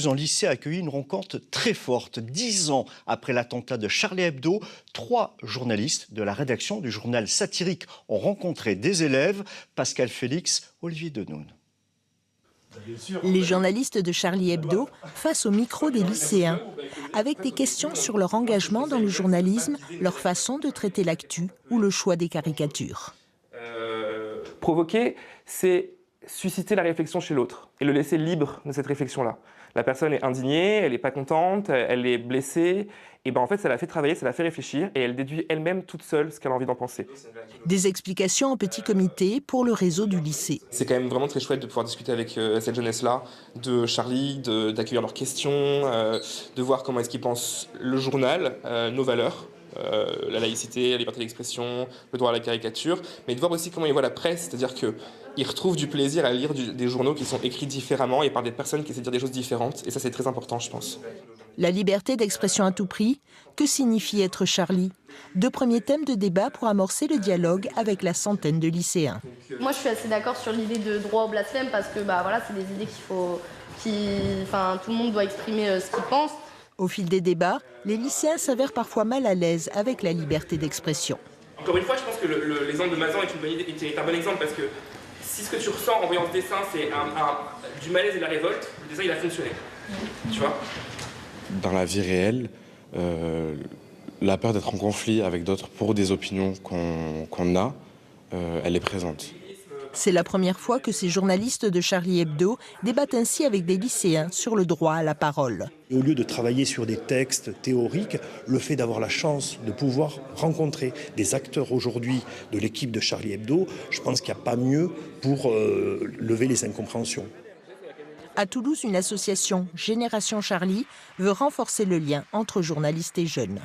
En lycée a accueilli une rencontre très forte. 10 ans après l'attentat de Charlie Hebdo, 3 journalistes de la rédaction du journal satirique ont rencontré des élèves. Pascal Félix, Olivier Denoun. Les journalistes de Charlie Hebdo face au micro des lycéens, avec des questions sur leur engagement dans le journalisme, leur façon de traiter l'actu ou le choix des caricatures. Provoquer, c'est susciter la réflexion chez l'autre et le laisser libre de cette réflexion-là. La personne est indignée, elle n'est pas contente, elle est blessée, et en fait ça la fait travailler, ça la fait réfléchir et elle déduit elle-même toute seule ce qu'elle a envie d'en penser. Des explications en petit comité pour le réseau du lycée. C'est quand même vraiment très chouette de pouvoir discuter avec cette jeunesse-là, de Charlie, d'accueillir leurs questions, de voir comment est-ce qu'ils pensent le journal, nos valeurs. La laïcité, la liberté d'expression, le droit à la caricature, mais de voir aussi comment ils voient la presse, c'est-à-dire qu'ils retrouvent du plaisir à lire des journaux qui sont écrits différemment et par des personnes qui essaient de dire des choses différentes, et ça c'est très important je pense. La liberté d'expression à tout prix, que signifie être Charlie? 2 premiers thèmes de débat pour amorcer le dialogue avec la centaine de lycéens. Moi je suis assez d'accord sur l'idée de droit au blasphème parce que voilà, c'est des idées tout le monde doit exprimer ce qu'il pense. Au fil des débats, les lycéens s'avèrent parfois mal à l'aise avec la liberté d'expression. Encore une fois, je pense que l'exemple de Mazan est un bon exemple parce que si ce que tu ressens en voyant ce dessin, c'est du malaise et de la révolte, le dessin il a fonctionné. Tu vois ? Dans la vie réelle, la peur d'être en conflit avec d'autres pour des opinions qu'on a, elle est présente. C'est la première fois que ces journalistes de Charlie Hebdo débattent ainsi avec des lycéens sur le droit à la parole. Et au lieu de travailler sur des textes théoriques, le fait d'avoir la chance de pouvoir rencontrer des acteurs aujourd'hui de l'équipe de Charlie Hebdo, je pense qu'il n'y a pas mieux pour lever les incompréhensions. À Toulouse, une association, Génération Charlie, veut renforcer le lien entre journalistes et jeunes.